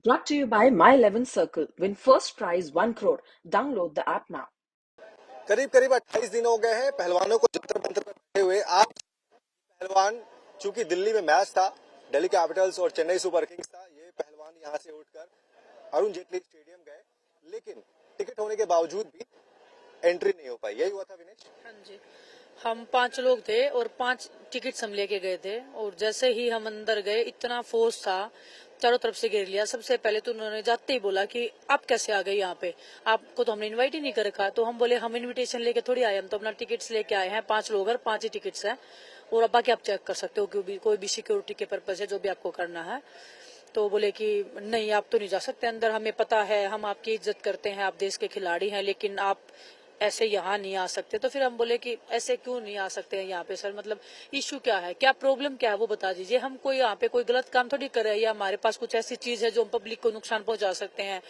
Brought to you by My 11 Circle. Win first prize 1 crore. Download the app now. करीब करीब 28 दिन हो गए हैं पहलवानों को जंतर मंतर पर बैठे हुए। आज पहलवान, चूंकि दिल्ली में मैच था, दिल्ली कैपिटल्स और चेन्नई सुपर किंग्स था, ये पहलवान यहां से उठकर अरुण जेटली स्टेडियम गए, लेकिन टिकट होने के बावजूद भी एंट्री नहीं हो पाई। यही हुआ था विनेश? हाँ जी, हम 5 लोग थे और 5 टिकट्स हम लेके गए थे। और जैसे ही हम अंदर गए, इतना फोर्स था, चारों तरफ से घेर लिया। सबसे पहले तो उन्होंने जाते ही बोला कि आप कैसे आ गए यहाँ पे, आपको तो हमने इनवाइट ही नहीं कर रखा। तो हम बोले हम इनविटेशन लेके थोड़ी आए, हम तो अपना टिकट्स लेके आए हैं। 5 लोग और 5 ही टिकट्स हैं, और अब बाकी आप चेक कर सकते हो, कोई भी सिक्योरिटी के पर्पज है जो भी आपको करना है। तो बोले कि नहीं, आप तो नहीं जा सकते अंदर, हमें पता है, हम आपकी इज्जत करते हैं, आप देश के खिलाड़ी हैं, लेकिन आप ऐसे यहाँ नहीं आ सकते। तो फिर हम बोले कि ऐसे क्यों नहीं आ सकते हैं यहाँ पे सर, मतलब इश्यू क्या है, क्या प्रॉब्लम क्या है वो बता दीजिए। हम कोई यहाँ पे कोई गलत काम थोड़ी कर रहे हैं, या हमारे पास कुछ ऐसी चीज है जो हम पब्लिक को नुकसान पहुंचा सकते हैं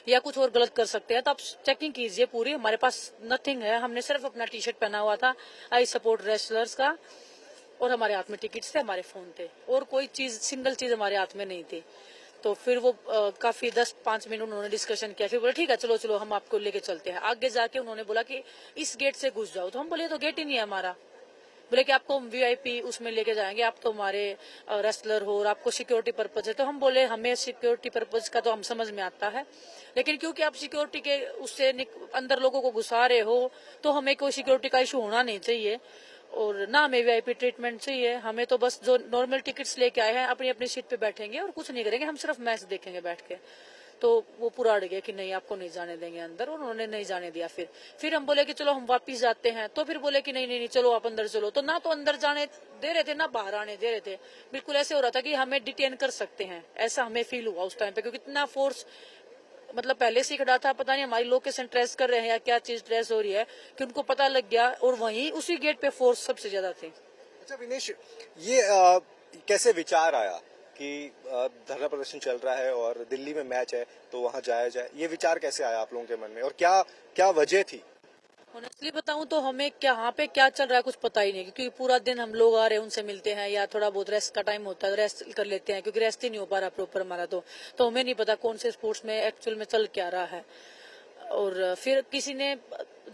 या कुछ और गलत कर सकते हैं। तो आप चेकिंग कीजिए पूरी, हमारे पास नथिंग है। हमने सिर्फ अपना टी शर्ट पहना हुआ था आई सपोर्ट रेसलर्स का, और हमारे हाथ में टिकट्स थे, हमारे फोन थे, और कोई चीज सिंगल चीज हमारे हाथ में नहीं थी। तो फिर वो काफी 10-5 मिनट उन्होंने डिस्कशन किया, फिर बोले ठीक है चलो चलो हम आपको लेके चलते हैं। आगे जाके उन्होंने बोला कि इस गेट से घुस जाओ। तो हम बोले तो गेट ही नहीं है हमारा। बोले कि आपको हम वीआईपी उसमें लेके जाएंगे, आप तो हमारे रेसलर हो और आपको सिक्योरिटी पर्पज है। तो हम बोले हमें सिक्योरिटी पर्पज का तो हम समझ में आता है, लेकिन क्योंकि आप सिक्योरिटी के उससे अंदर लोगों को घुसा रहे हो, तो हमें कोई सिक्योरिटी का इशू होना नहीं चाहिए, और ना हमें वीआईपी ट्रीटमेंट चाहिए। हमें तो बस जो नॉर्मल टिकट्स लेके आए हैं अपनी अपनी सीट पे बैठेंगे और कुछ नहीं करेंगे, हम सिर्फ मैच देखेंगे बैठ के। तो वो पूरा अड़ गया कि नहीं आपको नहीं जाने देंगे अंदर, और उन्होंने नहीं जाने दिया। फिर हम बोले कि चलो हम वापस जाते हैं। तो फिर बोले कि नहीं नहीं नहीं चलो आप अंदर चलो। तो ना तो अंदर जाने दे रहे थे ना बाहर आने दे रहे थे। बिल्कुल ऐसे हो रहा था कि हमें डिटेन कर सकते हैं, ऐसा हमें फील हुआ उस टाइम पे, क्योंकि इतना फोर्स मतलब पहले से खड़ा था। पता नहीं हमारी लोकेशन ट्रेस कर रहे हैं या क्या चीज ट्रेस हो रही है कि उनको पता लग गया, और वहीं उसी गेट पे फोर्स सबसे ज्यादा थी। अच्छा विनेश, ये कैसे विचार आया कि धरना प्रदर्शन चल रहा है और दिल्ली में मैच है तो वहां जाया जाए? ये विचार कैसे आया आप लोगों के मन में, और क्या क्या वजह थी? ऑनेस्टली बताऊं तो हमें क्या यहाँ पे क्या चल रहा है कुछ पता ही नहीं, क्योंकि पूरा दिन हम लोग आ रहे हैं, उनसे मिलते हैं, या थोड़ा बहुत रेस्ट का टाइम होता है रेस्ट कर लेते हैं, क्योंकि रेस्ट ही नहीं हो पा रहा प्रॉपर हमारा। तो हमें नहीं पता कौन से स्पोर्ट्स में एक्चुअल में चल क्या रहा है। और फिर किसी ने,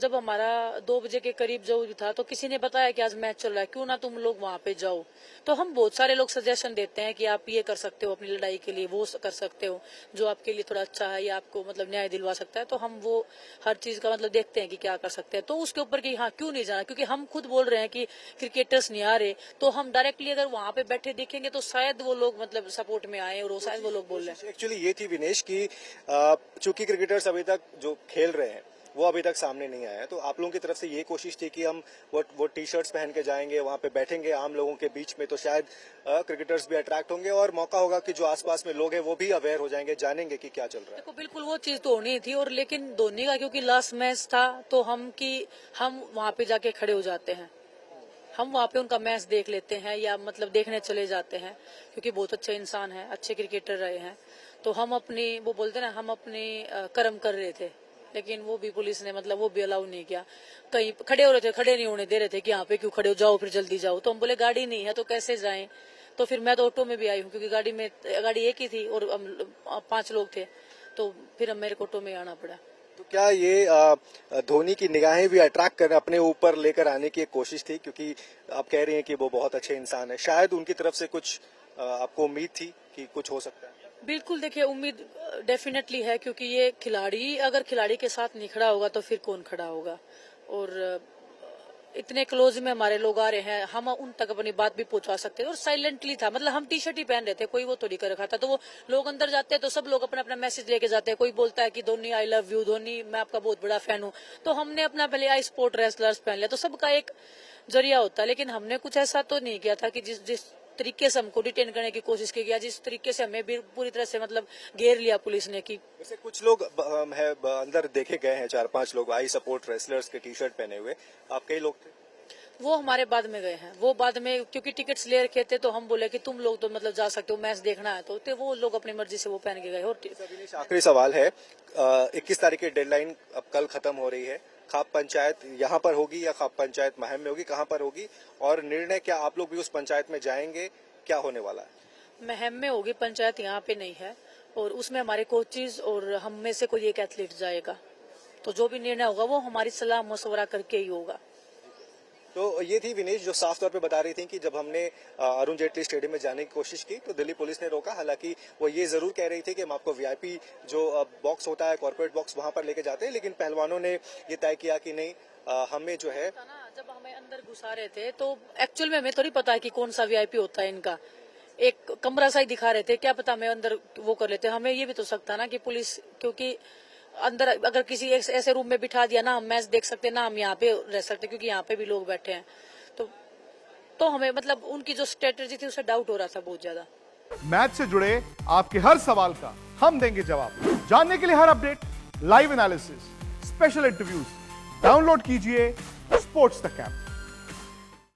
जब हमारा 2 बजे के करीब जो था, तो किसी ने बताया कि आज मैच चल रहा है, क्यों ना तुम लोग वहां पे जाओ। तो हम बहुत सारे लोग सजेशन देते हैं कि आप ये कर सकते हो अपनी लड़ाई के लिए, वो कर सकते हो जो आपके लिए थोड़ा अच्छा है या आपको मतलब न्याय दिलवा सकता है। तो हम वो हर चीज का मतलब देखते हैं कि क्या कर सकते हैं। तो उसके ऊपर कि हाँ क्यों नहीं जाना, क्योंकि हम खुद बोल रहे हैं कि क्रिकेटर्स नहीं आ रहे, तो हम डायरेक्टली अगर वहां पे बैठे देखेंगे तो शायद वो लोग मतलब सपोर्ट में आए, और शायद वो लोग बोल रहे हैं। एक्चुअली ये थी विनेश कि चूंकि क्रिकेटर्स अभी तक जो खेल रहे हैं वो अभी तक सामने नहीं आया है, तो आप लोगों की तरफ से ये कोशिश थी कि हम वो टी शर्ट्स पहन के जाएंगे, वहां पे बैठेंगे आम लोगों के बीच में, तो शायद क्रिकेटर्स भी अट्रैक्ट होंगे और मौका होगा कि जो आसपास में लोग हैं वो भी अवेयर हो जाएंगे, जानेंगे कि क्या चल रहा है। देखो बिल्कुल वो चीज तो होनी थी, और लेकिन धोनी का क्योंकि लास्ट मैच था, तो हम वहां पे जाके खड़े हो जाते हैं, हम वहाँ पे उनका मैच देख लेते हैं, या मतलब देखने चले जाते हैं, क्योंकि बहुत अच्छे इंसान हैं, अच्छे क्रिकेटर रहे हैं। तो हम अपनी वो बोलते ना, हम अपने कर्म कर रहे थे, लेकिन वो भी पुलिस ने मतलब वो भी अलाउ नहीं किया। कहीं खड़े हो रहे थे, खड़े नहीं होने दे रहे थे कि यहाँ पे क्यों खड़े हो, जाओ फिर जल्दी जाओ। तो हम बोले गाड़ी नहीं है तो कैसे जाएं। तो फिर मैं तो ऑटो में भी आई हूँ, क्योंकि गाड़ी एक ही थी और हम 5 लोग थे, तो फिर हम मेरे को ऑटो में आना पड़ा। तो क्या ये धोनी की निगाहें भी अट्रैक्ट कर अपने ऊपर लेकर आने की एक कोशिश थी, क्योंकि आप कह रही हैं कि वो बहुत अच्छे इंसान है, शायद उनकी तरफ से कुछ आपको उम्मीद थी कि कुछ हो सकता है? बिल्कुल देखिए, उम्मीद डेफिनेटली है, क्योंकि ये खिलाड़ी अगर खिलाड़ी के साथ नहीं खड़ा होगा तो फिर कौन खड़ा होगा। और इतने क्लोज में हमारे लोग आ रहे हैं, हम उन तक अपनी बात भी पहुंचा सकते हैं। और साइलेंटली था, मतलब हम टी शर्ट ही पहन रहे थे, कोई वो थोड़ी कर रखा था। तो वो लोग अंदर जाते हैं तो सब लोग अपना अपना मैसेज लेके जाते हैं, कोई बोलता है कि Dhoni I love you, Dhoni मैं आपका बहुत बड़ा फैन हूँ। तो हमने अपना पहले आई स्पोर्ट रेसलर्स पहन लिया, तो सबका एक जरिया होता है। लेकिन हमने कुछ ऐसा तो नहीं किया था कि जिस जिस तरीके से हमको डिटेन करने की कोशिश की गया, जिस तरीके से हमें भी पूरी तरह से मतलब घेर लिया पुलिस ने। कि वैसे कुछ लोग अंदर देखे गए हैं, 4-5 लोग आई सपोर्ट रेसलर्स के टी शर्ट पहने हुए, आप कई लोग थे? वो हमारे बाद में गए हैं, वो बाद में क्योंकि टिकट्स ले रखे थे, तो हम बोले कि तुम लोग तो मतलब जा सकते हो, मैच देखना है। तो वो लोग अपनी मर्जी से वो पहन के गए। और आखिरी सवाल है, 21 तारीख की डेडलाइन अब कल खत्म हो रही है, खाप पंचायत यहाँ पर होगी या खाप पंचायत महम में होगी, कहाँ पर होगी, और निर्णय क्या, आप लोग भी उस पंचायत में जाएंगे, क्या होने वाला है? महम में होगी, पंचायत यहाँ पे नहीं है। और उसमें हमारे कोचेज और हम में से कोई एक एथलीट जाएगा। तो जो भी निर्णय होगा वो हमारी सलाह मशवरा करके ही होगा। तो ये थी विनेश जो साफ तौर पे बता रही थी कि जब हमने अरुण जेटली स्टेडियम में जाने की कोशिश की तो दिल्ली पुलिस ने रोका। हालांकि वो ये जरूर कह रही थी कि हम आपको वीआईपी जो बॉक्स होता है, कॉर्पोरेट बॉक्स, वहां पर लेके जाते हैं, लेकिन पहलवानों ने ये तय किया कि नहीं, हमें जो है जब हमें अंदर घुसा रहे थे तो एक्चुअल में हमें थोड़ी पता है कि कौन सा वीआईपी होता है इनका। एक कमरा सा ही दिखा रहे थे, क्या पता हमें अंदर वो कर लेते। हमें ये भी तो सकता ना कि पुलिस, क्योंकि अंदर अगर किसी ऐसे रूम में बिठा दिया ना, हम मैच देख सकते ना हम यहाँ पे रह सकते, क्योंकि यहाँ पे भी लोग बैठे हैं। तो हमें मतलब उनकी जो स्ट्रेटेजी थी उससे डाउट हो रहा था बहुत ज्यादा। मैच से जुड़े आपके हर सवाल का हम देंगे जवाब। जानने के लिए हर update, live analysis, special interviews, download कीजिए स्पोर्ट्स तक ऐप।